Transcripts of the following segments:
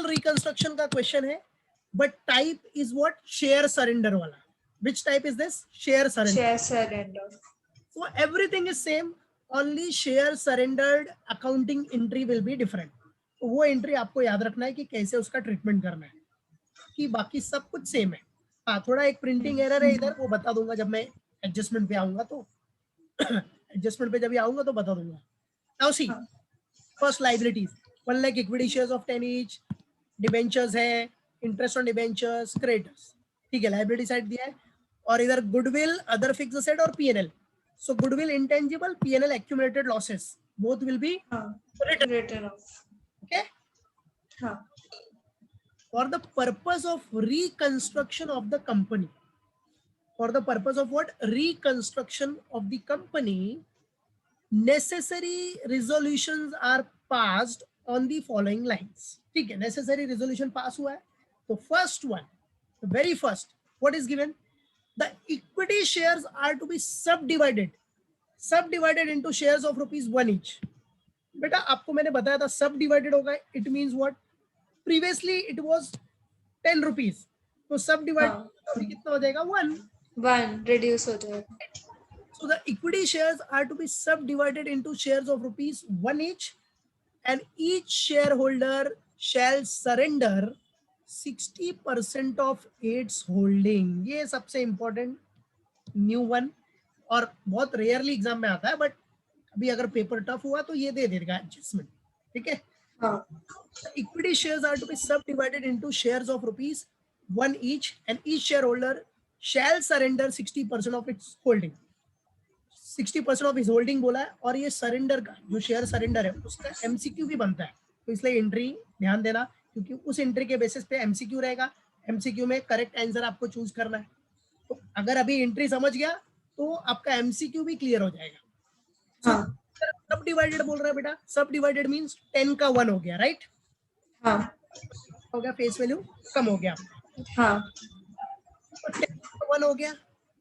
Reconstruction का question है, but type is what, share surrender वाला. Which type is this? Share surrender. Share surrender. So everything is same, only share surrendered accounting entry will be different. तो वो entry आपको याद रखना है कि कैसे उसका ट्रीटमेंट करना है, कि बाकी सब कुछ सेम है. हाँ, थोड़ा एक प्रिंटिंग एरर है इधर, वो बता दूंगा जब मैं एडजस्टमेंट पे आऊंगा. तो एडजस्टमेंट पे जब भी आऊंगा तो बता दूंगा. Now see, first liabilities, 1 lakh equity shares of 10 each, debentures है, इंटरेस्ट ऑन डिबेंचर्स, क्रेडिटर्स. ठीक है, लाइबिलिटी साइड दिया है. और इधर गुडविल, अदर फिक्स्ड असेट और PNL. So goodwill intangible, PNL accumulated losses, both will be written off. Okay. For the purpose of reconstruction of the company, for the purpose of what? Reconstruction of the company, necessary resolutions are passed on the following lines. ठीक है, necessary resolution pass हुआ है. तो first one, the very first, what is given? The equity shares are to be subdivided into shares of ₹1 each. बेटा आपको मैंने बताया था सब डिवाइडेड होगा, it means what, previously it was 10 rupees, तो सब डिवाइड अभी कितना हो जाएगा? 1 रिड्यूस हो जाएगा. So the equity shares are to be subdivided into shares of ₹1 each, and each shareholder shall surrender 60% of its holding. ये सबसे इंपॉर्टेंट न्यू वन, और बहुत रेयरली एग्जाम में आता है, बट अभी अगर पेपर टफ हुआ तो ये दे देगा एडजस्टमेंट. ठीक है. Equity shares are to be subdivided into shares of ₹1 each, and each shareholder shall surrender 60% of its holding. 60% of his holding बोला है, और ये सरेंडर का जो शेयर सरेंडर है उसका एमसीक्यू भी बनता है. तो इसलिए एंट्री ध्यान देना, क्योंकि उस एंट्री के बेसिस पे एमसीक्यू रहेगा. एमसीक्यू में करेक्ट आंसर आपको चूज करना है. तो अगर अभी एंट्री समझ गया तो आपका एमसीक्यू भी क्लियर हो जाएगा. सब डिवाइडेड बोल रहा है बेटा, सब डिवाइडेड मींस 10 का 1 हो गया, राइट? हो गया, फेस वैल्यू कम हो गया. 1 हो गया,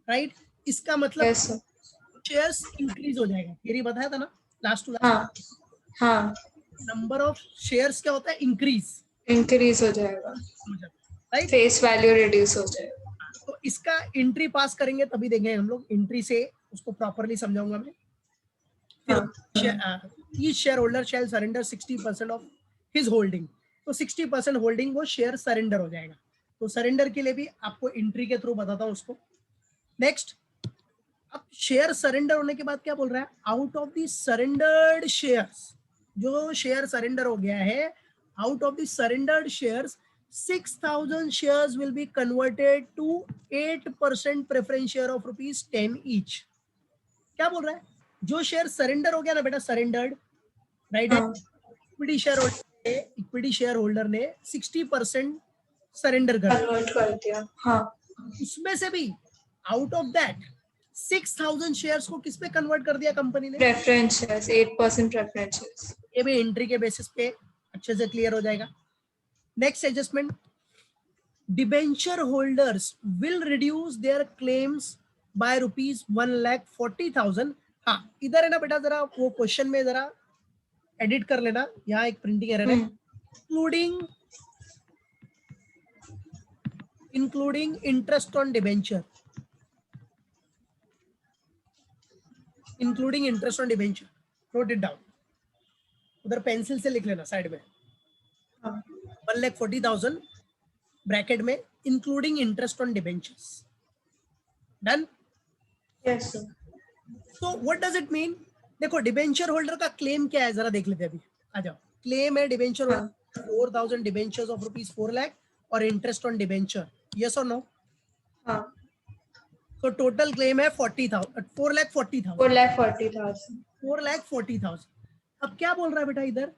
राइट? इसका मतलब शेयर्स इंक्रीज हो जाएगा. थियरी बताया था ना last to last. Number of shares क्या होता है? इंक्रीज हो जाएगा, राइट? फेस वैल्यू रिड्यूस हो जाएगा. तो इसका एंट्री पास करेंगे तभी देंगे हम लोग. एंट्री से उसको प्रॉपर्ली समझाऊंगा मैं. Each shareholder shall surrender 60% of his holding. तो 60% होल्डिंग वो शेयर सरेंडर हो जाएगा. तो सरेंडर के लिए भी आपको एंट्री के थ्रू बताता हूं उसको. नेक्स्ट, अब शेयर सरेंडर होने के बाद क्या बोल रहा है? Out of the surrendered shares, जो शेयर सरेंडर हो गया है, out of the surrendered shares 6,000 shares will be converted to 8% preference share of ₹10 each. क्या बोल रहा है? जो शेयर सरेंडर हो गया ना बेटा, सरेंडर्ड, राइट है? इक्विटी शेयर होल्डर ने 60% सरेंडर कर दिया. उसमें से भी आउट ऑफ दैट 6,000 शेयर्स को किस पे कन्वर्ट कर दिया कंपनी ने? Preference shares, 8% preference shares. ये भी एंट्री के बेसिस पे अच्छे से क्लियर हो जाएगा. Next adjustment, debenture holders will reduce their claims by ₹1,40,000. हाँ, इधर है ना बेटा, जरा वो क्वेश्चन में जरा एडिट कर लेना. यहाँ एक प्रिंटिंग एरर है. Including interest on debenture, including interest on debenture, note it down. उधर पेंसिल से लिख लेना साइड में. 1,40,000 ब्रैकेट में including interest on debentures. Done? Yes sir. So what does it mean? देखो, डिबेंचर होल्डर का क्लेम क्या है जरा देख लेते हैं अभी. आ जाओ. क्लेम है debenture holder 4,000 debentures of ₹4 lakh और इंटरेस्ट ऑन डिबेंचर. यस और नो? तो टोटल क्लेम है 40,000, 4,40,000. 4,40,000. अब क्या बोल रहा है बेटा इधर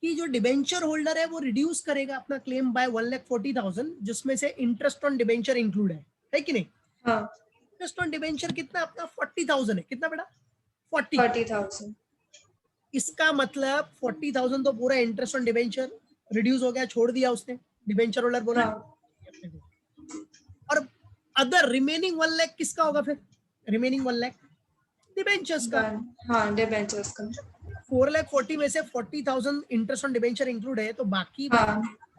कि जो डिबेंचर होल्डर है वो रिड्यूस करेगा अपना क्लेम बाय 1,40,000, जिसमें से इंटरेस्ट ऑन डिबेंचर इंक्लूड है कि नहीं? इंटरेस्ट ऑन डिबेंचर कितना अपना 40,000 है. कितना बेटा? 40,000. इसका मतलब 40,000 तो पूरा इंटरेस्ट ऑन डिबेंचर रिड्यूस हो गया, छोड़ दिया उसने, डिबेंचर होल्डर बोला. और अदर रिमेनिंग 1 लाख किसका होगा फिर? रिमेनिंग 1 लाख डिबेंचर्स का. डिबेंचर्स का. 4,40,000 में से 40,000 इंटरेस्ट ऑन डिबेंचर इंक्लूड है, तो बाकी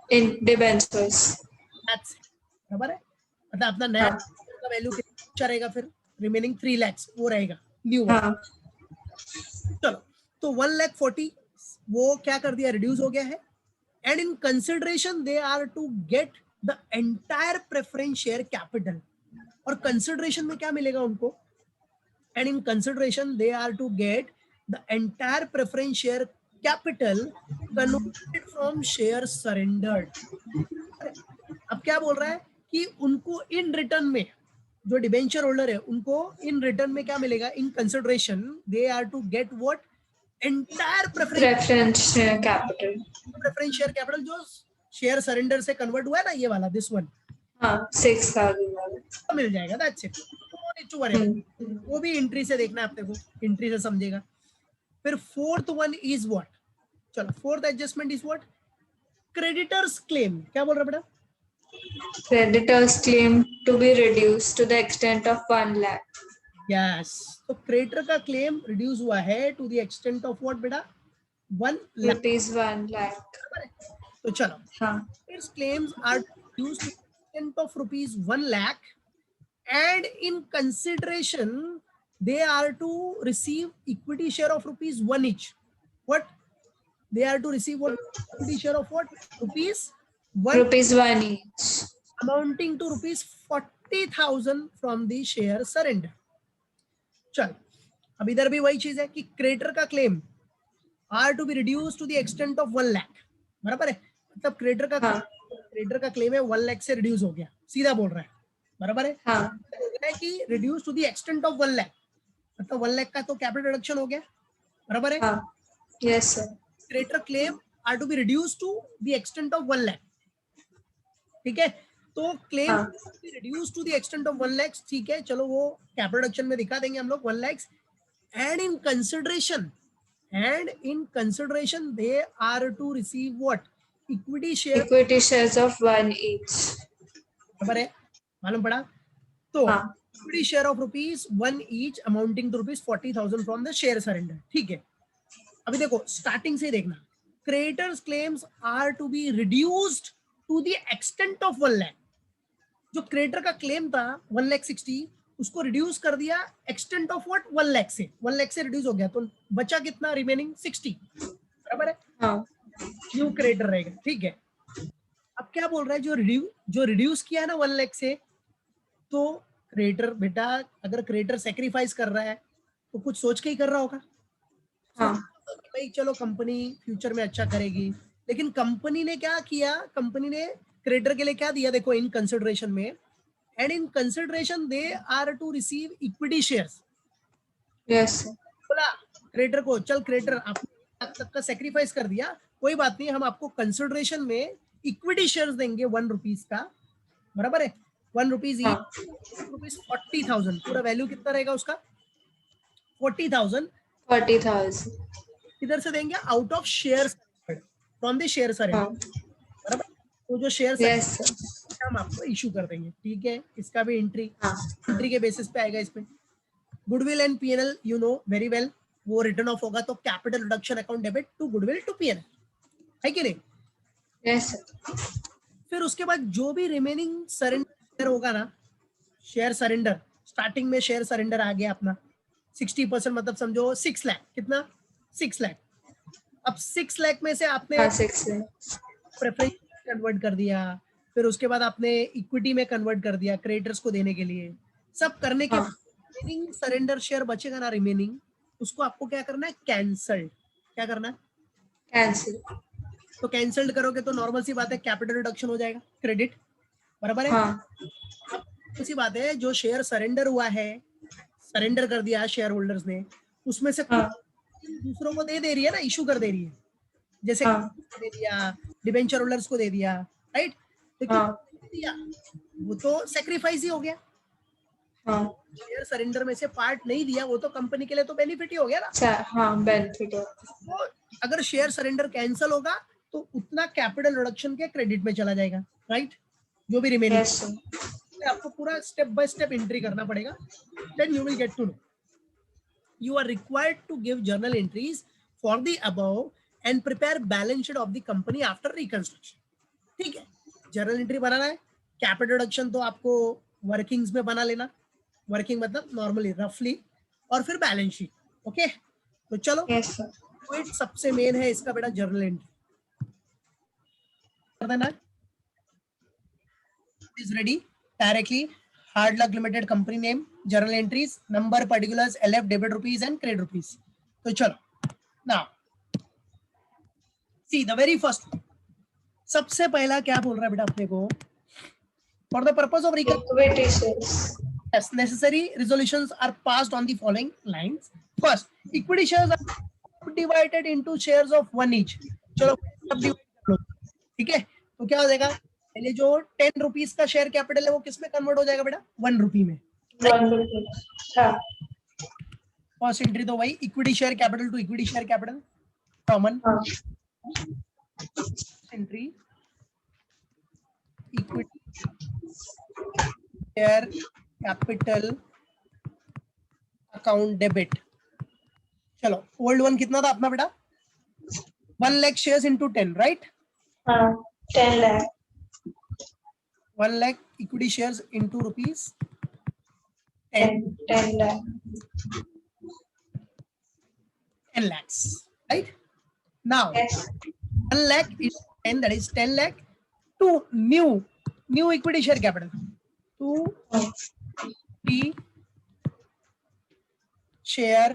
In debentures. That's it. बराबर है, मतलब अपना नया हाँ का वैल्यू कितना रहेगा फिर, रिमेनिंग 3 lakhs वो रहेगा न्यू वन। हाँ चलो, तो 1,40,000 वो क्या कर दिया, रिड्यूस हो गया है। And in consideration they are to get the entire preference share capital, और कंसिडरेशन में क्या मिलेगा उनको, and in consideration they are to get the entire preference share capital converted from share surrendered। अब क्या बोल रहा है कि उनको इन रिटर्न में, जो डिबेंचर होल्डर है उनको इन रिटर्न में क्या मिलेगा, in consideration they are to get what, entire preference share capital. Preference share capital, जो शेयर सरेंडर से कन्वर्ट हुआ है ना, ये वाला दिस वन, हाँ 6,000 वाला। मिल जाएगा। That's it, no need to worry, वो भी एंट्री से देखना है अपने को, एंट्री से समझेगा। फिर फोर्थ वन इज व्हाट, चलो fourth adjustment is what, creditors claim. क्या बोल रहा बेटा, Creditors claim to be reduced to the extent of 1 lakh. Yes, तो क्रेडिटर का क्लेम रिड्यूस हुआ है to the extent of what बेटा, 1 लाख। Rupees 1 lakh. तो चलो, हाँ its claims are reduced to the extent of rupees 1 lakh, and in consideration they are to receive equity share of rupees 1 each. What they are to receive, what equity share of what, rupees 1, rupees 1 each. amounting to rupees 40,000 from the share surrender। चल, अब इधर भी वही चीज है कि creditor का claim are to be reduce to the extent of 1 lakh, बराबर है, मतलब क्रेडिटर का क्लेम है 1 लाख से रिड्यूस हो गया, सीधा बोल रहा है, बराबर है। हाँ है कि reduce to the extent of 1 lakh, मतलब 1 लाख का तो कैपिटल रिडक्शन हो गया, बराबर है। हाँ yes sir. Creditor claim are to be reduce to the extent of 1 lakh, ठीक है। तो claim reduce to the extent of 1 lakh, ठीक है, चलो वो कैपिटल रिडक्शन में दिखा देंगे हम लोग 1 lakh. And in consideration they are to receive what, equity share, Equity shares of 1 each. बराबर है, मालूम पड़ा। तो हाँ equity share of rupees 1 each amounting to rupees 40,000 from the share surrender, ठीक है। अभी देखो स्टार्टिंग से देखना, creditors claims are to be reduced to the extent of 1 lakh. जो क्रेडिटर का क्लेम था 1,60,000, उसको रिड्यूस कर दिया एक्सटेंट ऑफ व्हाट, 1 लाख से, 1 लाख से रिड्यूस हो गया, तो बचा कितना, रिमेनिंग 60, बराबर है, हाँ न्यू क्रेडिटर रहेगा, ठीक है। अब क्या बोल रहा है, जो रिड्यूस किया है ना 1 लाख से, तो क्रेडिटर बेटा, अगर क्रेडिटर सेक्रीफाइस कर रहा है तो कुछ सोच के ही कर रहा होगा, हाँ भाई चलो कंपनी फ्यूचर में अच्छा करेगी। लेकिन कंपनी ने क्या किया, कंपनी ने क्रेडिटर के लिए क्या दिया, देखो इन कंसिडरेशन में, and in consideration they are to receive equity shares. yes sir. बोला क्रेडिटर को, चल क्रेडिटर आपने तक का सेक्रीफाइस कर दिया, कोई बात नहीं, हम आपको कंसिडरेशन में इक्विटी शेयर्स देंगे 1 रुपीज का, बराबर है, 1 रुपीज हाँ रुपीज 40,000, पूरा वैल्यू कितना रहेगा उसका, 40,000। 40,000. किधर से देंगे, out of share, from the share surrender, हाँ बराबर। तो जो शेयर yes sir. हम आपको इशू कर देंगे, ठीक है, इसका भी एंट्री हाँ के बेसिस पे आएगा इसमें। Goodwill and PNL you know very well, वो रिटर्न ऑफ होगा तो capital reduction account debit to goodwill to PNL, है कि नहीं। yes sir. फिर उसके बाद जो भी रिमेनिंग सरेंडर होगा ना, शेयर सरेंडर, स्टार्टिंग में शेयर सरेंडर आ गया अपना 60%, मतलब समझो 6 लाख, कितना, 6 लाख। अब 6 लाख में से आपने हाँ 6 lakh. प्रेफरेंस कन्वर्ट कर दिया, फिर उसके बाद आपने इक्विटी में कन्वर्ट कर दिया क्रेडिटर्स को देने के लिए, सब करने के हाँ रिमेनिंग सरेंडर शेयर बचेगा ना, रिमेनिंग, उसको आपको क्या करना है, कैंसल। क्या करना है, cancel. तो कैंसिल करोगे तो नॉर्मल सी बात है, कैपिटल रिडक्शन हो जाएगा, क्रेडिट, बराबर है। हाँ अब सी बात है, जो शेयर सरेंडर हुआ है, सरेंडर कर दिया शेयर होल्डर्स ने, उसमें से हाँ कुछ दूसरों को दे रही है ना, इशू कर दे रही है, जैसे हाँ दे दिया, डिबेंचर होल्डर्स को दे दिया, राइट, लेकिन हाँ दिया वो तो सेक्रीफाइस ही हो गया, हाँ शेयर सरेंडर में से पार्ट नहीं दिया, वो तो कंपनी के लिए तो बेनिफिट ही हो गया ना। हाँ बेनिफिट हो. तो अगर शेयर सरेंडर कैंसिल होगा तो उतना कैपिटल रिडक्शन के क्रेडिट में चला जाएगा, राइट, जो भी रिमेनिंग, yes sir. आपको पूरा स्टेप बाय स्टेप एंट्री करना पड़ेगा, then you will get to know. You are required to give journal entries for the above and prepare balance sheet of the company after reconstruction. ठीक है, journal entry बनाना है, capital reduction तो आपको workings में बना लेना, वर्किंग मतलब normally रफली, और फिर बैलेंस शीट। ओके, तो चलो Yes, sir. पॉइंट सबसे मेन है इसका बेटा, जर्नल एंट्री कर देना। Is ready directly, hard luck limited company name, journal entries, number, particulars, LF, debit rupees and credit rupees. तो चलो now see the very first, सबसे पहला क्या बोल रहा है बेटा अपने को, for the purpose of Equity shares. yes, necessary resolutions are passed on the following lines. First, equity shares are divided into shares of one each. चलो सब डिवाइड कर लो, ठीक है, तो क्या हो जाएगा, पहले जो 10 रुपीज का शेयर कैपिटल है वो किस में कन्वर्ट हो जाएगा बेटा, 1 रुपी में। 1 rupee. हाँ. फर्स्ट एंट्री तो वही, equity share capital to equity share capital common हाँ. Entry, equity share capital account debit. चलो ओल्ड वन कितना था अपना बेटा, 1 lakh shares into 10, right? हाँ. 10 lakh. 1 lakh equity shares into rupees 10 lakh. 10 lakhs, right? Now Yes. 1 lakh is 10, that is 10 lakh to new equity share capital to the share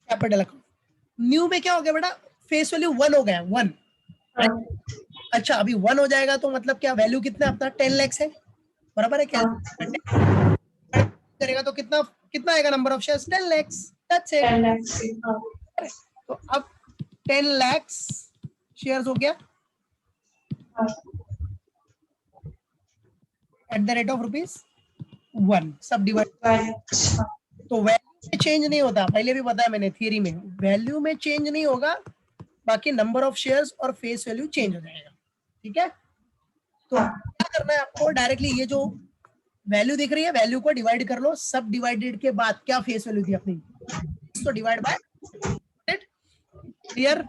capital account. New में क्या हो गया बेटा, face value 1 हो गया, 1। हाँ. अच्छा अभी 1 हो जाएगा तो मतलब क्या वैल्यू कितना अपना 10 lakhs है, बराबर है क्या, हाँ. करेगा तो कितना कितना आएगा number of shares, 10 lakhs, that's it. 10 lakhs. हाँ. तो अब 10 lakhs शेयर्स हो गया हाँ. एट द रेट ऑफ ₹1 सब डिवाइड। 1. हाँ. तो वैल्यू में चेंज नहीं होता, पहले भी बताया मैंने थियरी में, वैल्यू में चेंज नहीं होगा, बाकी नंबर ऑफ शेयर्स और फेस वैल्यू चेंज हो जाएगा, ठीक है। तो क्या करना है आपको, डायरेक्टली ये जो वैल्यू दिख रही है, वैल्यू को डिवाइड कर लो, सब डिवाइडेड के बाद क्या फेस वैल्यू थी अपनी, तो divide by, clear.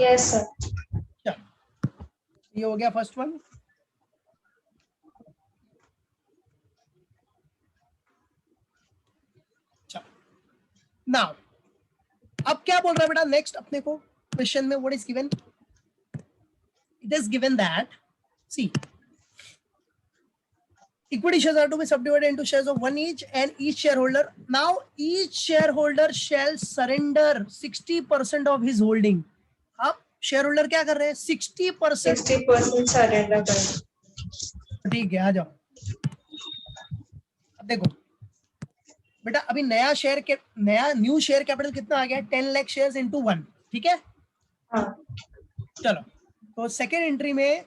Yes, sir. ये हो गया फर्स्ट वन। नाउ अब क्या बोल रहा है बेटा नेक्स्ट अपने को क्वेश्चन में, what is given, it is given that C equity shares are to be subdivided into shares of one each and each shareholder, now each shareholder shall surrender 60% of his holding। अब shareholder क्या कर रहे हैं, 60%। 60% surrender करें. ठीक है आ जाओ, अब देखो बेटा अभी नया शेयर के नया न्यू शेयर कैपिटल कितना आ गया, 10 लाख शेयर्स इनटू 1, ठीक है। हाँ. चलो तो सेकेंड एंट्री में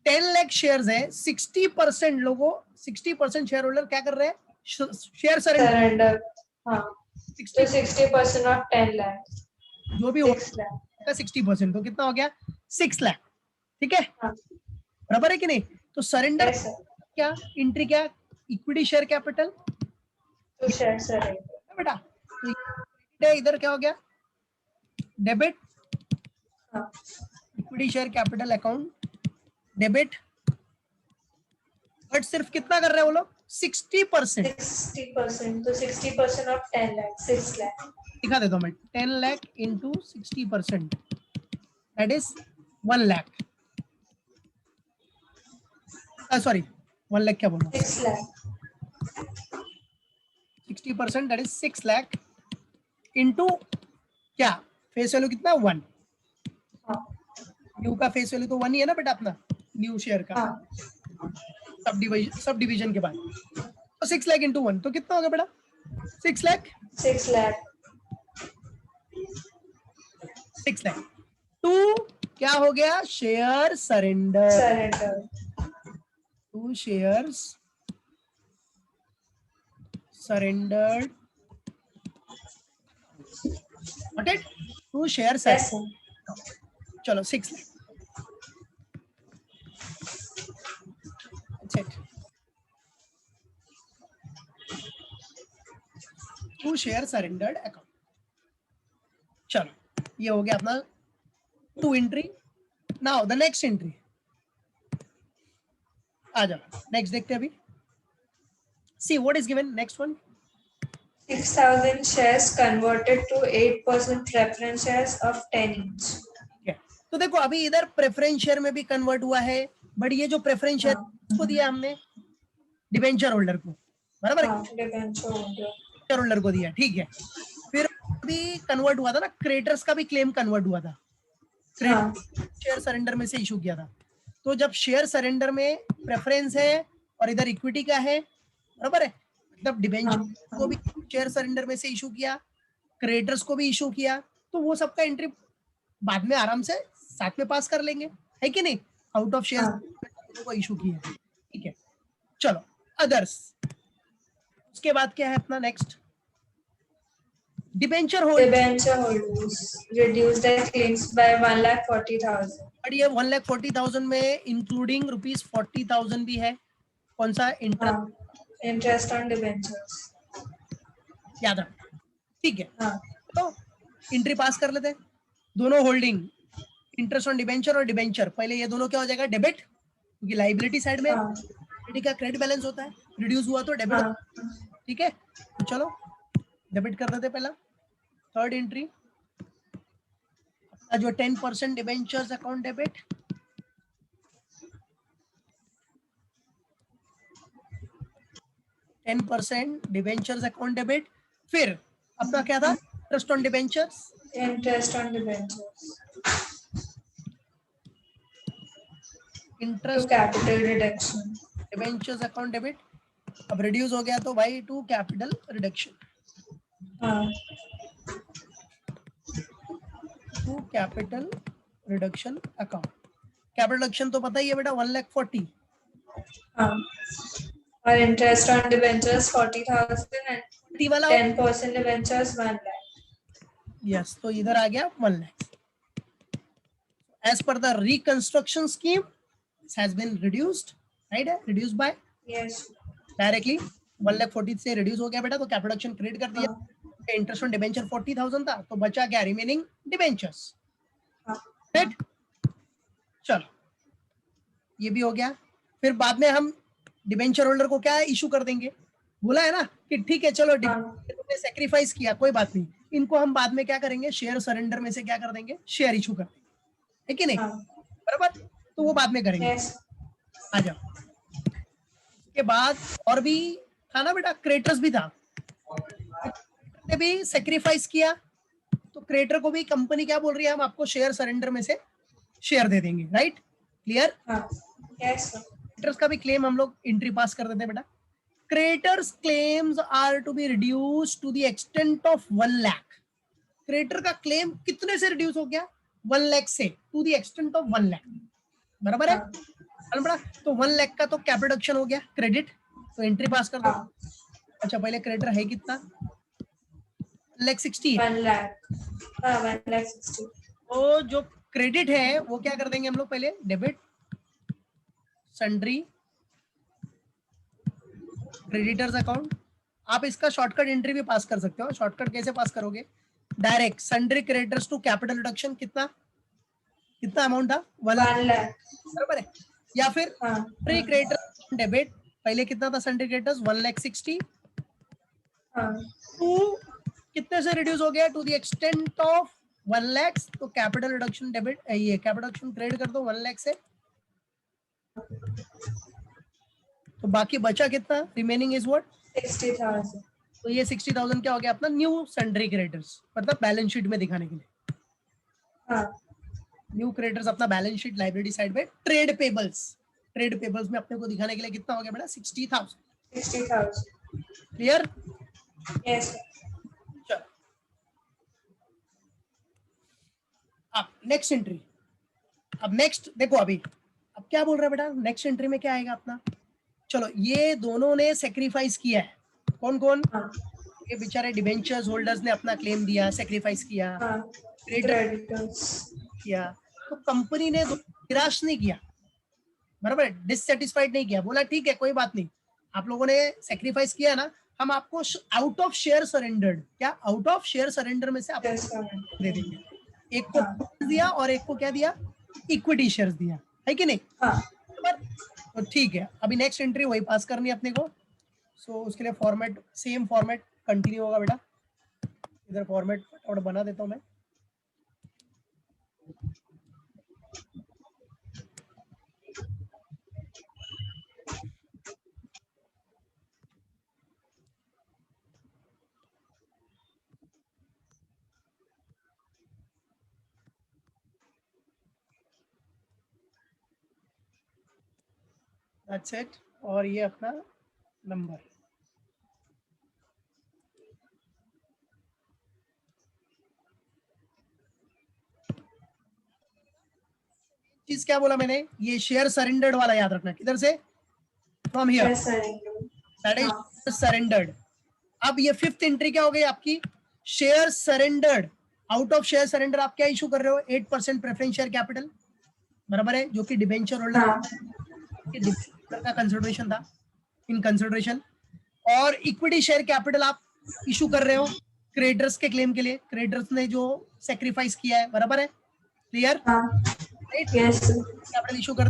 10 लाख शेयर्स है, 60% लोगों 60% शेयर होल्डर क्या कर रहे हैं, शेयर सरेंडर। हाँ. तो 60% ऑफ 10 लाख, जो भी 6 लाख का 60%, तो कितना हो गया 6 लाख, ठीक है। हाँ. बराबर है कि नहीं, तो सरेंडर Yes, sir. क्या एंट्री क्या, इक्विटी शेयर कैपिटल तो शेयर सरेंडर बेटा, तो इधर क्या हो गया डेबिट, हाँ. Equity share capital account debit, but सिर्फ कितना कर रहे हैं वो लोग 60%। 60%, तो 60% ऑफ 10 लाख 6 लाख दिखा देता हूँ मैं, 10 lakh into 60% that is 1 lakh, sorry 1 lakh क्या बोल रहा हूँ, 6 lakh 60% that is 6 lakh into क्या फेस वैल्यू कितना 1, हाँ. न्यू का फेस वैल्यू तो 1 ही है ना बेटा अपना, न्यू शेयर का हाँ. सब डिवीजन के बाद, तो 6 लाख इंटू 1 तो कितना होगा बेटा 6 लाख 6 लाख 6 लाख टू क्या हो गया share surrender, surrender 2 shares surrendered, got it, 2 shares Yes, sir. चलो 6 lakh, that's it, 2 shares surrendered account। चलो ये हो गया अपना 2 entry. Now the next entry. आ जाओ नेक्स्ट देखते हैं अभी. See what is given. Next one. 6,000 shares converted to 8% preference shares of 10 each. Okay. तो देखो अभी इधर प्रेफरेंस शेयर में भी कन्वर्ट हुआ है, बट ये जो प्रेफरेंस शेयर को दिया हमने डिबेंचर होल्डर को, बराबर है, डिबेंचर होल्डर को दिया, ठीक है. फिर भी कन्वर्ट हुआ था ना, क्रेडिटर्स का भी क्लेम कन्वर्ट हुआ था, शेयर सरेंडर में से इशू किया था. तो जब शेयर सरेंडर में प्रेफरेंस है और इधर इक्विटी का है, बराबर है, मतलब डिबेंचर को भी शेयर सरेंडर में से इशू किया, क्रेडिटर्स को भी इशू किया, तो वो सबका एंट्री बाद में आराम से साथ में पास कर लेंगे, है कि नहीं. आउट ऑफ शेयर को इशू किया, ठीक है. चलो अदर्स. उसके बाद क्या है अपना next, debenture holders reduce the claims by 1,40,000. But ये 1,40,000 में इंक्लूडिंग ₹40,000 भी है. कौन सा? इंटरेस्ट ऑन डिबेंचर्स, याद रख, ठीक है. तो एंट्री पास कर लेते हैं. दोनों होल्डिंग, इंटरेस्ट ऑन डिबेंचर और डिबेंचर, पहले ये दोनों क्या हो जाएगा, डेबिट, क्योंकि लाइबिलिटी साइड में का क्रेडिट बैलेंस होता है, रिड्यूस हुआ तो डेबिट, ठीक है. तो चलो डेबिट कर देते पहला. थर्ड एंट्री जो 10% debentures account debit, debentures account debit. फिर अपना क्या था, interest on debentures, interest capital reduction, debentures account debit. अब रिड्यूस हो गया तो भाई to capital reduction, to capital reduction account. Capital reduction तो पता ही है बेटा, 1,40,000. और interest on debentures 40,000 and 10% debentures 1 lakh. Yes, तो इधर आ गया 1 lakh. As per the reconstruction scheme this has been reduced, right है, रिड्यूस्ड बाय, यस, डायरेक्टली 1,40,000 से रिड्यूस हो गया बेटा, तो कैपिटल रिडक्शन क्रिएट कर दिया. इंटरेस्ट ऑन डिबेंचर 40,000 था, तो बचा क्या, रिमेनिंग डिबेंचर्स, राइट. चलो ये भी हो गया. फिर बाद में हम डिबेंचर होल्डर को क्या इशू कर देंगे, बोला है ना कि ठीक है चलो तुमने सेक्रीफाइस किया, कोई बात नहीं, इनको हम बाद में क्या करेंगे, शेयर सरेंडर में से क्या कर देंगे, शेयर इशू कर देंगे, है कि नहीं, बराबर. तो वो बाद में करेंगे. आ जाओ. के बाद और भी था ना बेटा, क्रेडिटर्स भी था, ने भी सेक्रीफाइस किया, तो क्रेडिटर को भी कंपनी क्या बोल रही है, हम आपको शेयर सरेंडर में से शेयर दे देंगे, राइट, क्लियर. क्रेडिटर्स का भी क्लेम हम लोग एंट्री पास कर देते हैं बेटा. Creditors claims are to be reduced to the extent of 1 lakh. Creditor का क्लेम कितने से रिड्यूस हो गया, 1 लाख से, to the extent of 1 lakh, बराबर है. तो 1 लाख का तो कैपिटल रिडक्शन हो गया, क्रेडिट, तो एंट्री पास कर दो. अच्छा पहले क्रेडिटर है कितना, 1,60,000. 1 लाख, 1,60,000. तो जो क्रेडिट है वो क्या कर देंगे हम लोग, पहले डेबिट सन्ड्री क्रेडिटर्स अकाउंट. आप इसका शॉर्टकट एंट्री भी पास कर सकते हो. शॉर्टकट कैसे पास करोगे, direct sundry creditors to capital reduction, कितना अमाउंट था, 1 लाख, बराबर है. या फिर सन्ड्री क्रेडिटर्स डेबिट, पहले कितना था सन्ड्री क्रेडिटर्स, 1,60,000, टू कितने से रिड्यूस हो गया, to the extent of 1 lakh, तो कैपिटल रिडक्शन डेबिट, ये कैपिटल रिडक्शन क्रेडिट कर दो 1 लाख से, तो बाकी बचा कितना, रिमेनिंग इज व्हाट, 60,000. तो ये 60,000 क्या हो गया अपना, न्यू सन्ड्री क्रेडिटर्स, मतलब बैलेंस शीट में दिखाने के लिए. न्यू क्रेडिटर्स अपना बैलेंस शीट लाइबिलिटी साइड में. ट्रेड पेबल्स में अपने को दिखाने के लिए कितना हो गया बेटा, 60,000. Clear, yes. चलो अब नेक्स्ट एंट्री. अब नेक्स्ट देखो, अभी अब क्या बोल रहा है बेटा, नेक्स्ट एंट्री में क्या आएगा अपना. चलो ये दोनों ने सेक्रीफाइस किया है, कौन कौन, ये बेचारे डिबेंचर्स होल्डर्स ने अपना क्लेम दिया, सेक्रीफाइस किया, क्रेडिटर्स किया, तो कंपनी ने निराश नहीं किया, बराबर, डिससेटिस्फाइड नहीं किया, बोला ठीक है कोई बात नहीं, आप लोगों ने सेक्रीफाइस किया ना, हम आपको आउट ऑफ शेयर सरेंडर्ड, क्या आउट ऑफ शेयर सरेंडर में से आपको दे देंगे, एक को दिया और एक को क्या दिया, इक्विटी शेयर्स दिया, है कि नहीं? तो ठीक है, अभी नेक्स्ट एंट्री वही पास करनी है अपने को। सो उसके लिए फॉर्मेट सेम फॉर्मेट कंटिन्यू होगा बेटा। इधर फॉर्मेट फटाफट बना देता हूं मैं। दैट्स इट, और ये अपना नंबर। चीज क्या बोला मैंने, ये शेयर सरेंडर्ड वाला याद रखना, किधर से, from here, that is surrendered. अब ये फिफ्थ एंट्री क्या हो गई आपकी, share surrendered. Out of share surrender आप क्या इशू कर रहे हो, 8% प्रेफरेंस शेयर कैपिटल, बराबर है, जो कि डिबेंचर होल्डर का कंसिडरेशन था, इन कंसिडरेशन। और इक्विटी शेयर कैपिटल आप इशू कर रहे हो क्रेडिटर्स के क्लेम के लिए, क्रेडिटर्स ने जो सेक्रीफाइस किया है, बराबर है, क्लियर? कैपिटल इशू कर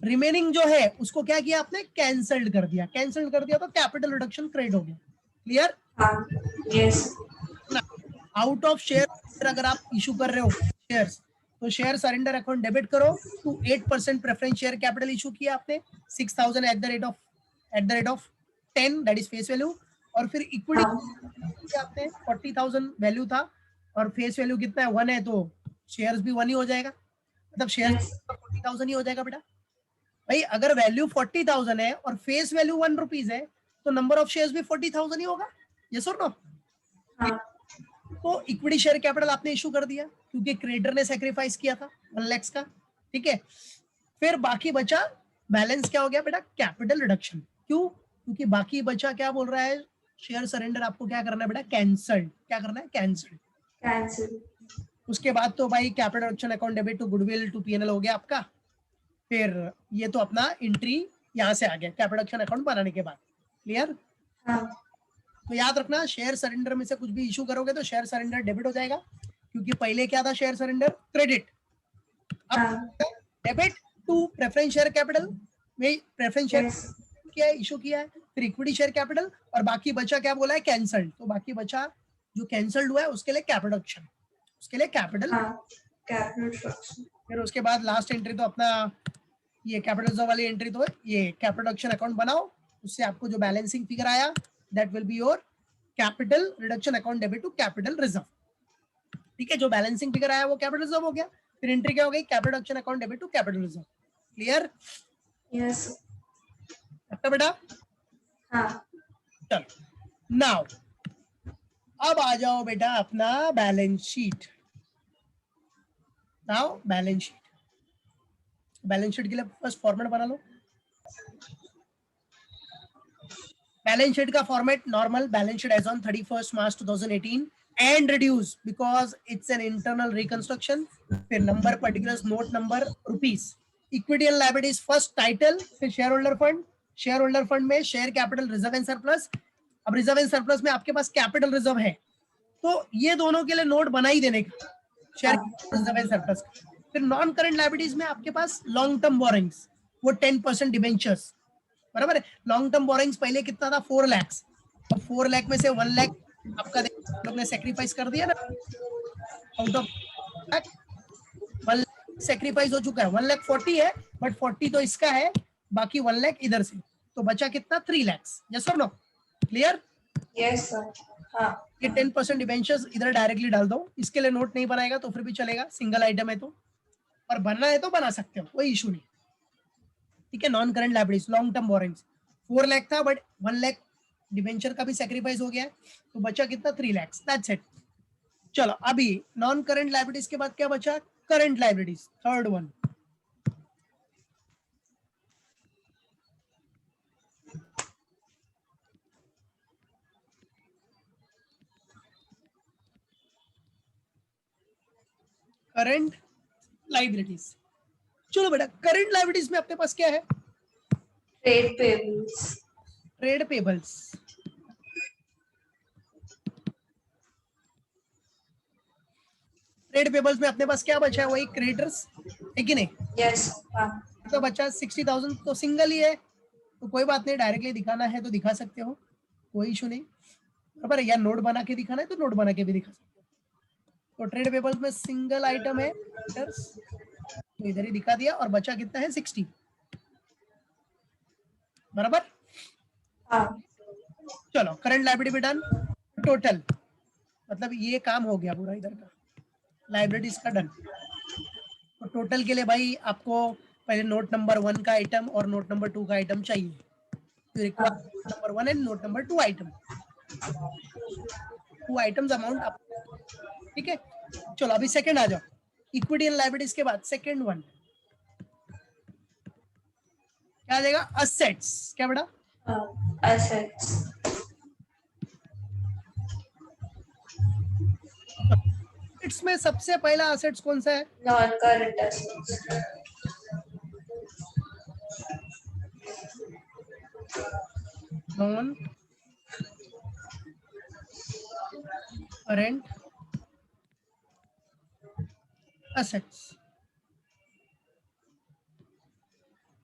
रिमेनिंग जो है उसको क्या किया आपने, कैंसल्ड कर दिया, कैंसल्ड कर दिया तो कैपिटल रिडक्शन क्रेडिट हो गया, clear? Yes. Out of share अगर आप इशू कर रहे हो शेयर्स, तो शेयर सरेंडर अकाउंट डेबिट करो to 8% preference share capital issue किया आपने 6000 at the rate of 10, that is face value. और फिर इक्विटी आपने 40,000 वैल्यू था और फेस वैल्यू कितना है, 1 है, तो शेयर्स भी 1 ही हो जाएगा, मतलब शेयर्स 40,000 ही हो जाएगा बेटा। भाई अगर वैल्यू 40,000 है और फेस वैल्यू 1 रुपीज है, तो नंबर ऑफ शेयर्स भी 40,000 ही होगा, यस और नो? तो इक्विटी शेयर कैपिटल आपने इशू कर दिया क्योंकि क्रेडिटर ने सैक्रिफाइस किया था 1 लाख का, ठीक है। फिर बाकी बचा बैलेंस, क्या हो गया बेटा, कैपिटल रिडक्शन। क्यों? क्योंकि बाकी बचा क्या बोल रहा है, शेयर सरेंडर आपको क्या करना है बेटा, कैंसल, क्या करना है, कैंसल। उसके बाद तो भाई capital reduction account debit to goodwill to PNL हो गया आपका। फिर ये तो अपना एंट्री यहाँ से आ गया कैपिटल रिडक्शन अकाउंट बनाने के बाद, क्लियर? तो याद रखना, शेयर सरेंडर में से कुछ भी इशू करोगे तो शेयर सरेंडर डेबिट हो जाएगा, क्योंकि पहले क्या था, शेयर सरेंडर क्रेडिट, अब debit to preference share capital में प्रेफरेंस शेयर किया है, इशू किया है, फिर इक्विटी शेयर कैपिटल, और बाकी बचा क्या बोला है, कैंसल्ड। तो बाकी बचा जो कैंसल्ड हुआ है उसके लिए कैपिटल ऑप्शन, उसके लिए कैपिटल। फिर उसके बाद लास्ट एंट्री तो अपना ये कैपिटल रिजर्व वाली एंट्री, तो ये कैपिटल ऑप्शन अकाउंट बनाओ, उससे आपको जो बैलेंसिंग फिगर आया that will be your capital reduction account debit to capital reserve, ठीक है। जो बैलेंसिंग फिगर आया वो कैपिटल रिजर्व हो गया, फिर एंट्री क्या हो गई, capital reduction account debit to capital reserve, clear? Yes बेटा। हाँ। चलो नाउ अब आ जाओ बेटा अपना balance sheet. Now balance sheet, balance sheet के लिए फर्स्ट फॉर्मेट बना लो। बैलेंस शीट का format normal, balance sheet as on 31 March 2018 and reduce because it's an internal reconstruction. फिर number, particulars, note number, rupees, equity and liabilities, first title, फिर share holder fund, share holder fund में share capital, reserve and surplus. अब reserve and surplus में आपके पास capital reserve है, तो ये दोनों के लिए नोट बना ही देने का, शेयर रिजर्व एंड सरप्लस। फिर नॉन करंट लायबिलिटीज में आपके पास लॉन्ग टर्म बोरिंग्स, वो 10% डिबेंचर्स, बराबर है। लॉन्ग टर्म बोरिंग्स पहले कितना था, 4 लाख, और 4 लाख में से 1 लाख आपका लोग ने सेक्रीफाइस कर दिया ना, आउट ऑफ 1 लाख सेक्रीफाइस हो चुका है, 1,40,000 है, बट 40 तो इसका है, बाकी 1 लाख इधर से, तो बचा कितना, 3 लाख, यस और नो, क्लियर? Yes sir. हाँ। ये 10% डिबेंचर्स इधर डायरेक्टली डाल दो, इसके लिए नोट नहीं बनाएगा तो फिर भी चलेगा, सिंगल आइटम है तो, और बनना है तो बना सकते हो, कोई इशू नहीं, ठीक है। Non current liabilities, long term borrowings 4 lakh था, बट 1 लाख डिबेंचर का भी सेक्रीफाइस हो गया है, तो बचा कितना, 3 लाख, दैट्स इट। चलो अभी नॉन करंट लायबिलिटीज के बाद क्या बचा, current liabilities, third one. Current liabilities, चलो बेटा करंट लायबिलिटीज में अपने पास क्या है, trade payables, trade payables, trade payables में अपने पास क्या बचा है, वही क्रेडिटर्स है कि नहीं? यस। हाँ तो बचा 60,000, तो सिंगल ही है, तो कोई बात नहीं, डायरेक्टली दिखाना है तो दिखा सकते हो, कोई इशू नहीं, बराबर है। या नोट बना के दिखाना है तो नोट बना के भी दिखा सकते हो। तो ट्रेड पेबल्स में सिंगल आइटम है क्रेडिटर्स, तो इधर ही दिखा दिया, और बचा कितना है 60, बराबर। हाँ चलो करंट लायबिलिटी भी डन। टोटल मतलब ये काम हो गया पूरा इधर का, लाइब्रेरीज का डन। तो टोटल के लिए भाई आपको पहले नोट नंबर 1 का आइटम और नोट नंबर 2 का आइटम चाहिए, तो require number 1 and note number 2 item, 2 items amount आप, ठीक है। चलो अभी सेकंड आ जाओ, इक्विटी एंड लायबिलिटीज के बाद सेकंड वन क्या आ जाएगा, असेट्स। क्या बेटा? assets। इसमें सबसे पहला असेट्स कौन सा है? Non current assets। Non current assets.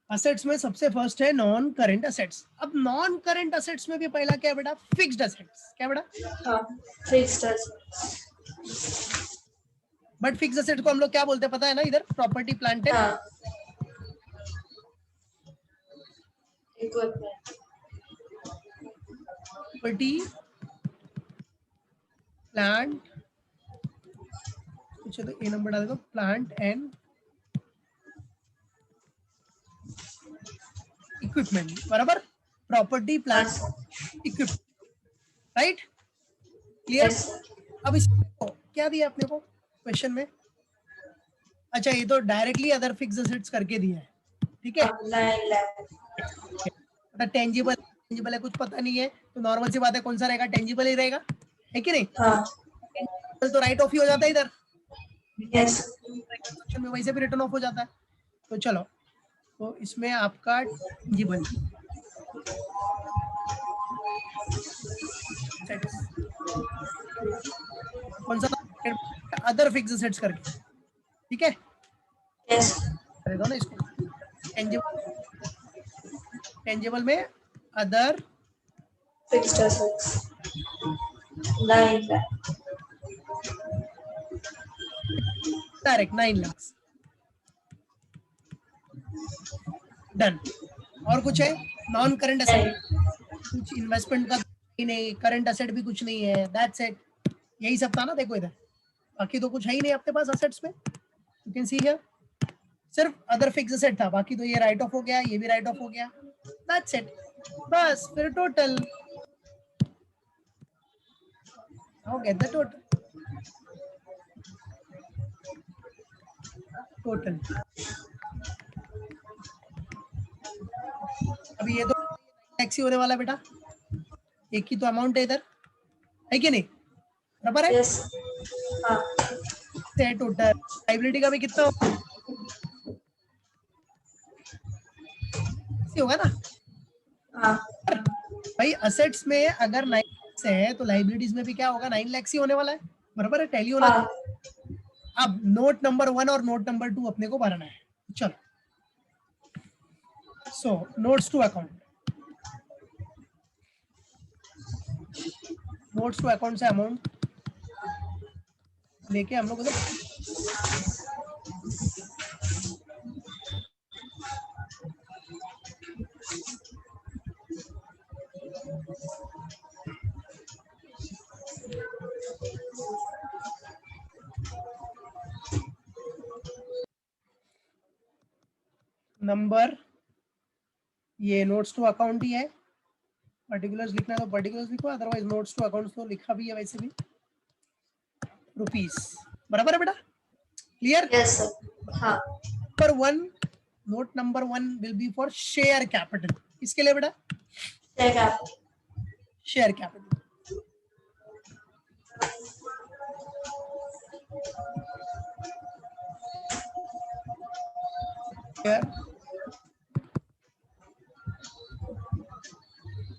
Assets में सबसे फर्स्ट है नॉन करंट असेट्स। अब नॉन करंट असेट्स में भी पहला क्या है बेटा, फिक्स्ड असेट्स। क्या बेटा? हाँ fixed assets। But fixed asset को हम लोग क्या बोलते हैं पता है ना, इधर प्रॉपर्टी प्लांट एंड हाँ इक्विपमेंट। प्रॉपर्टी प्लांट, पीछे तो ए नंबर डाल दो, प्लांट एंड इक्विपमेंट, बराबर। Property plant equipment, right, clear. Yes अब इसको क्या दिया अपने को क्वेश्चन में, अच्छा ये तो डायरेक्टली अदर फिक्स्ड असेट्स करके दिया है, ठीक है। 9 lakh। टेंजिबल टेंजिबल है, कुछ पता नहीं है, तो नॉर्मल सी बात है, कौन सा रहेगा, टेंजिबल ही रहेगा, है कि नहीं? हाँ तो राइट ऑफ ही हो जाता है इधर, यस सेक्शन में वैसे भी रिटर्न ऑफ हो जाता है। तो चलो, तो इसमें आपका टेंजिबल कौन सा, अदर फिक्स्ड असेट्स करके, ठीक है। यस कर दो ना इसको, टेंजिबल में other fixed assets 9 lakh। Direct 9 lakh, done. और कुछ है? नॉन करंट असेट, कुछ इन्वेस्टमेंट का ही नहीं, करंट असेट भी कुछ नहीं है, दैट्स इट, यही सब था ना, देखो इधर, बाकी तो कुछ है ही नहीं अपने पास असेट्स में, यू कैन सी हियर, सिर्फ अदर फिक्स असेट था, बाकी तो ये राइट ऑफ हो गया, ये भी राइट ऑफ हो गया, दैट्स इट, बस। फिर टोटल हो गया, द टोटल, टोटल। अभी ये तो टैक्सी होने वाला है बेटा, एक ही तो अमाउंट है इधर, है कि नहीं, बराबर है। यस हाँ टोटल लाइबिलिटी का भी कितना होगा ना हाँ भाई, असेट्स में अगर 9 लाख है तो लाइबिलिटीज में भी क्या होगा, 9 लाख ही होने वाला है, बराबर है, टैली होना। हाँ अब नोट नंबर 1 और नोट नंबर 2 अपने को भरना है, चलो। So notes to account, notes to account से अमाउंट लेके हम लोग उधर नंबर, ये नोट्स टू अकाउंट ही है, पर्टिकुलर्स लिखना है तो पर्टिकुलर्स लिखो, अदरवाइज नोट्स टू अकाउंट्स तो लिखा भी है वैसे भी, रुपीस, बराबर है बेटा, क्लियर। यस सर हाँ number 1, note number 1 will be for share capital, किसके लिए बेटा, share capital share capital.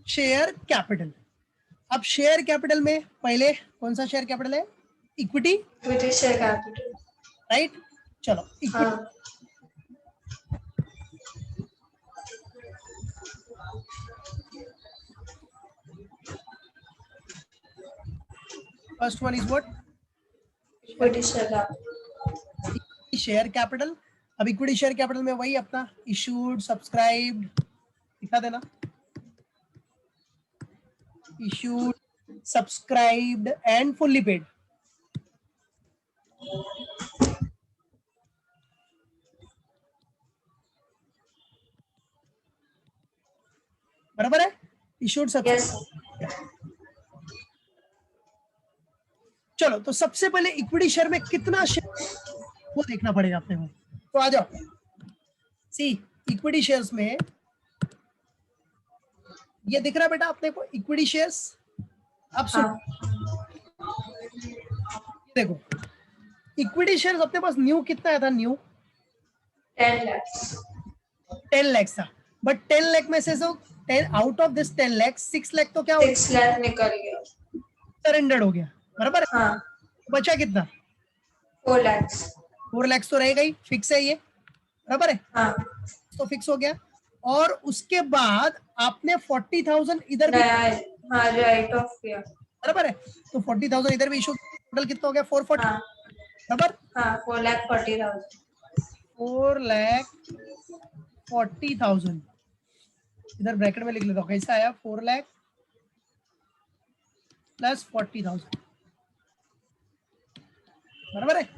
Share capital, अब शेयर कैपिटल में पहले कौन सा शेयर कैपिटल है, equity equity share capital right. चलो इक्विटी हाँ first one is what, equity share share capital. अब इक्विटी शेयर कैपिटल में वही अपना इशूड सब्सक्राइब्ड दिखा देना, issued subscribed and fully paid. बराबर है, इशूड यस सब्सक्राइब। चलो तो सबसे पहले इक्विटी शेयर में कितना शेयर वो देखना पड़ेगा अपने को। तो आ जाओ, सी इक्विटी शेयर्स में ये दिख रहा है बेटा अपने को इक्विटी शेयर्स। अब सुन, हाँ देखो इक्विटी शेयर्स अपने पास न्यू कितना आया था, न्यू 10 lakhs 10 लाख था, बट 10 लाख में से जो 10 out of this 10 lakh 6 lakh तो क्या हो 6 lakh निकल गया। सरेंडर्ड हो गया, बराबर है। हाँ बचा कितना 4 lakhs 4 लाख तो रहेगा ही, फिक्स है ये, बराबर है, हाँ तो फिक्स हो गया। और उसके बाद आपने 40,000 इधर भी, नया हाँ राइट ऑफ किया। बराबर है, तो 40,000 इधर भी इशू, टोटल कितना हो गया 440, हाँ बराबर। हाँ 4,40,000 4,40,000 इधर ब्रैकेट में लिख लेता हूँ, कैसा आया 4 लाख प्लस 40,000, बराबर है।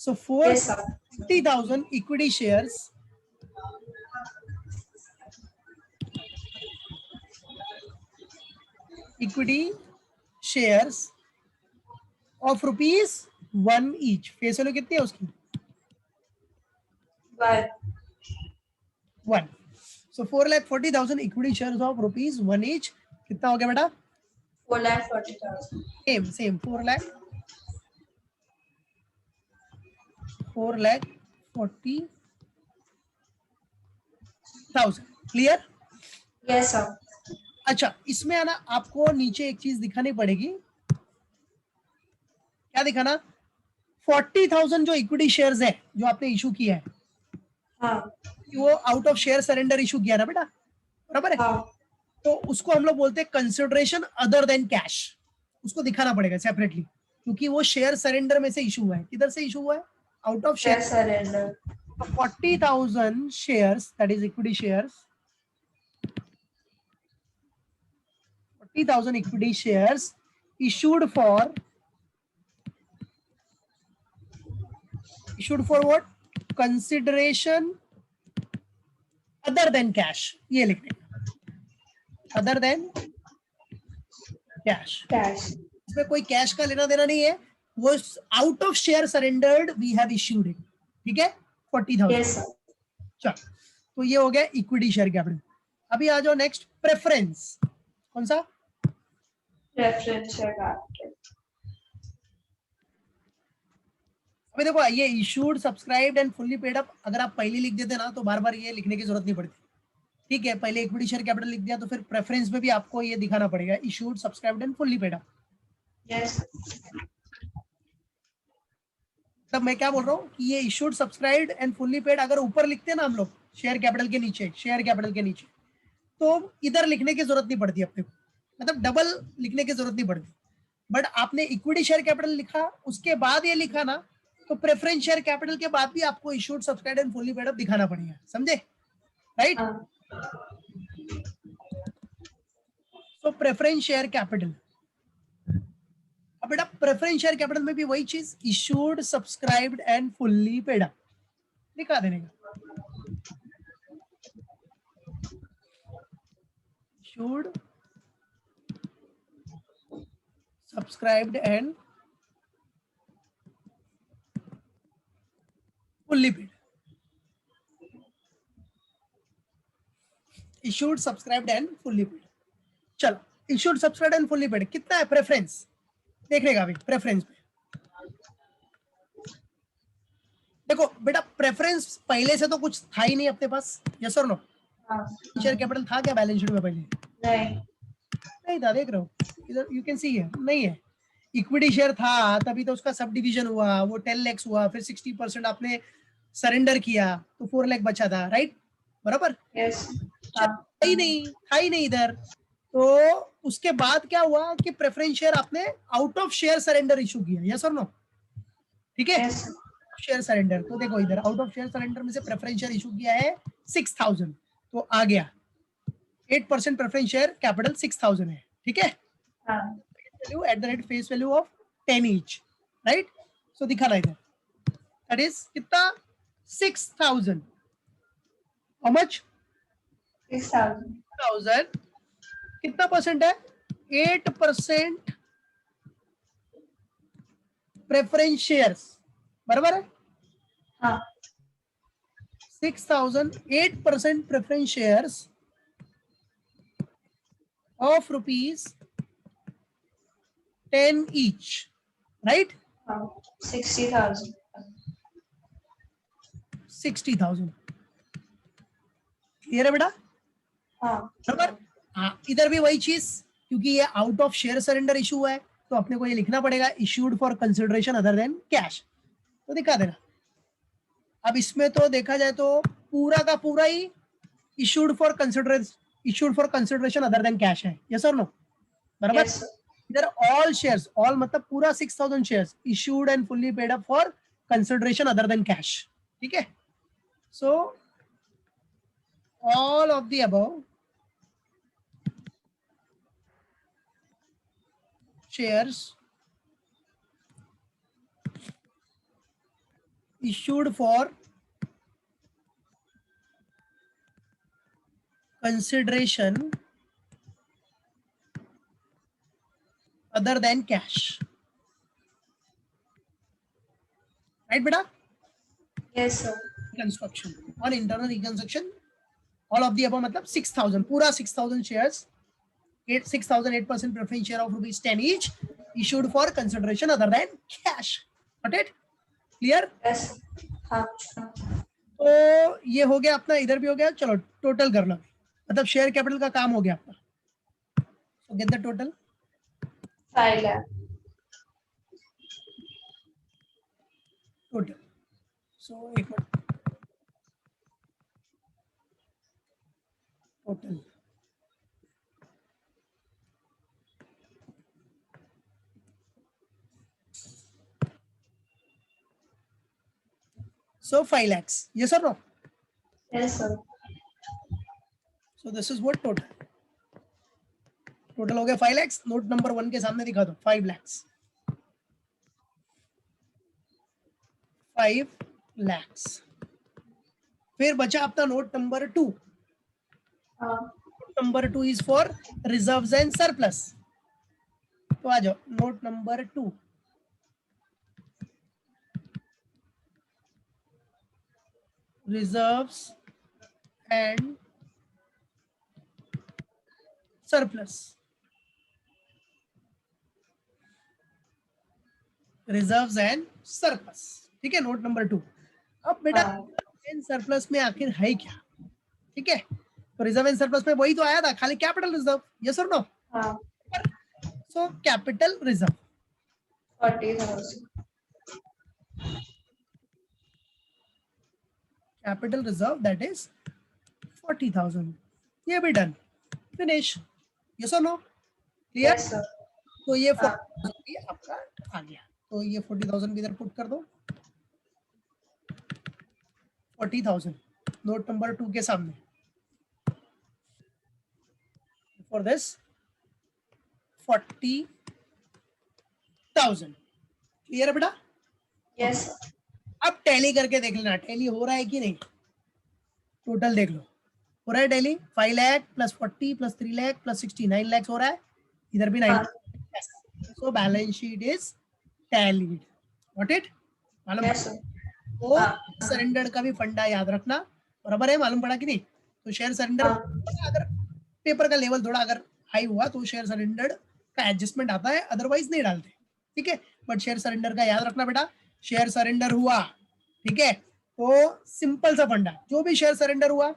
So yes sir 440,000 equity shares equity shares of ₹1 each. Face value कितनी है उसकी, by 1। So 4,40,000 equity shares of ₹1 each कितना हो गया बेटा, 4,40,000 सेम 4,40,000। क्लियर। yes sir अच्छा इसमें आना आपको नीचे एक चीज दिखानी पड़ेगी, क्या दिखाना, 40,000 जो इक्विटी शेयर्स है जो आपने इशू किया है, हाँ वो out of share surrender issue किया ना बेटा, बराबर है। हाँ तो उसको हम लोग बोलते हैं कंसिडरेशन अदर देन कैश, उसको दिखाना पड़ेगा सेपरेटली, क्योंकि वो शेयर सरेंडर में से इशू हुआ है। किधर से इशू हुआ है, out of share. share surrender 40,000 shares that is equity shares, 40,000 equity shares issued for what, consideration other than cash, ये लिखने other than cash, इसमें कोई कैश का लेना देना नहीं है, वो out of share surrendered we have issued it, ठीक है 40,000। yes sir चल तो ये हो गया इक्विटी शेयर कैपिटल। अभी आ जाओ नेक्स्ट, प्रेफरेंस, कौन सा, preference share capital अभी देखो ये issued subscribed and fully paid up, अगर आप पहले लिख देते ना तो बार बार ये लिखने की जरूरत नहीं पड़ती, ठीक है। पहले इक्विटी शेयर कैपिटल लिख दिया तो फिर प्रेफरेंस में भी आपको ये दिखाना पड़ेगा, issued subscribed and fully paid up. yes तब मैं क्या बोल रहा हूँ कि ये issued subscribed and fully paid अगर ऊपर लिखते हैं ना हम लोग शेयर कैपिटल के नीचे, शेयर कैपिटल के नीचे, तो इधर लिखने की जरूरत नहीं पड़ती अपने को, मतलब डबल लिखने की जरूरत नहीं पड़ती। बट आपने इक्विटी शेयर कैपिटल लिखा उसके बाद ये लिखा ना, तो प्रेफरेंस शेयर कैपिटल के बाद भी आपको issued subscribed and fully paid up दिखाना पड़ेगा, समझे, राइट। हाँ सो प्रेफरेंस शेयर कैपिटल, अब बेटा प्रेफरेंस शेयर कैपिटल में भी वही चीज, issued subscribed and fully paid up लिखा देने का, issued subscribed and fully paid, issued subscribed and fully paid. चलो issued subscribed and fully paid कितना है प्रेफरेंस देखने का, भी प्रेफरेंस पे देखो बेटा, प्रेफरेंस पहले से तो कुछ था ही नहीं अपने पास, यस और नो, हाँ शेयर कैपिटल था क्या बैलेंस शीट में पहले, नहीं नहीं था, देख रहे हो इधर, यू कैन सी है, नहीं है। इक्विटी शेयर था तभी तो उसका सब डिविजन हुआ, वो 10 लाख हुआ, फिर 60% आपने सरेंडर किया तो 4 लाख बचा था, राइट? बराबर? यस। था ही नहीं इधर। तो उसके बाद क्या हुआ कि प्रेफरेंस शेयर आपने out of share surrender issue किया, यस और नो? ठीक है, यस। शेयर सरेंडर, तो देखो इधर आउट ऑफ शेयर सरेंडर में से प्रेफरेंस शेयर इशू किया है 6000, तो आ गया 8% प्रेफरेंस शेयर कैपिटल 6000 है, ठीक है? Value at the rate face value of 10 each, right? So दिखा रहा इधर, दैट इज कितना? 6000। How much? 6000 कितना परसेंट है? 8% प्रेफरेंस शेयर्स, बराबर है? हाँ। 6000 8% preference shares of rupees 10 each, right? 60,000। 60,000 clear है बेटा? हाँ। बराबर? हाँ, इधर भी वही चीज, क्योंकि ये out of share surrender issue है तो अपने को ये लिखना पड़ेगा issued for consideration other than cash, तो दिखा देना। अब इसमें तो देखा जाए तो पूरा का पूरा ही issued for consideration other than cash है, यस और नो? बराबर? इधर ऑल शेयर्स, ऑल मतलब पूरा 6000 shares issued and fully paid up for consideration other than cash, ठीक है? So all of the above shares issued for consideration other than cash, right beta? Yes sir। Reconstruction on internal reconstruction, all of the above मतलब 6000 पूरा 6000 shares 8% preference share of rupees 10 each issued for consideration other than cash, got it? Clear? Yes। हाँ। तो ये हो गया अपना, इधर भी हो गया। चलो टोटल कर लो, मतलब शेयर कैपिटल का काम हो गया अपना। So get the total 5 lakh। total. So एक minute, total so 5 lakhs, yes or no? Yes sir। So this is what total हो गया 5 lakhs। नोट नंबर 1 के सामने दिखा दो 5 lakhs, 5 lakhs। फिर बचा अपना note number 2। Note number 2 is for reserves and surplus. तो आ जाओ note number 2, reserves and surplus. Reserves and surplus, ठीक है, नोट नंबर 2। अब बेटा एंड सरप्लस में आखिर है क्या? ठीक है, तो रिजर्व एंड सरप्लस में वही तो आया था, खाली कैपिटल रिजर्व, यस और no? So capital reserve 40,000। Capital reserve that is 40,000। ये भी डन, फिनिश, यस और नो? क्लियर? Yes sir। तो ये 40,000 भी आपका आ गया, तो ये 40,000 भी इधर पुट कर दो। 40,000 नोट नंबर 2 के सामने फॉर दिस 40,000। क्लियर है बेटा? Yes sir। अब टैली करके देख लेना, टैली हो रहा है कि नहीं। टोटल देख लो, हो रहा है tally. 5 lakh plus 40 plus 3 lakh plus 60 9 lakh हो रहा है, इधर भी 9। So balance sheet is tallied, got it? मालूम Yes पड़ा? sir। तो सरेंडर का भी फंडा याद रखना, बराबर है? मालूम पड़ा कि नहीं? तो शेयर सरेंडर अगर पेपर का लेवल थोड़ा अगर हाई हुआ तो शेयर सरेंडर का एडजस्टमेंट आता है, अदरवाइज नहीं डालते, ठीक है? बट शेयर सरेंडर का याद रखना बेटा, शेयर सरेंडर हुआ, ठीक है, तो सिंपल सा फंडा, जो भी शेयर सरेंडर हुआ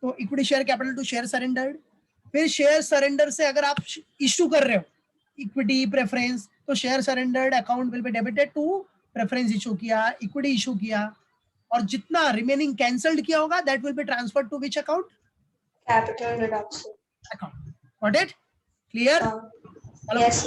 तो equity share capital to share surrendered. फिर शेयर सरेंडर से अगर आप इशू कर रहे हो इक्विटी प्रेफरेंस, तो share surrendered account will be debited to preference issue किया, इक्विटी इशू किया, और जितना रिमेनिंग कैंसल्ड किया होगा that will be transferred to which account? Capital reduction. Account. Got it? Clear? Yes.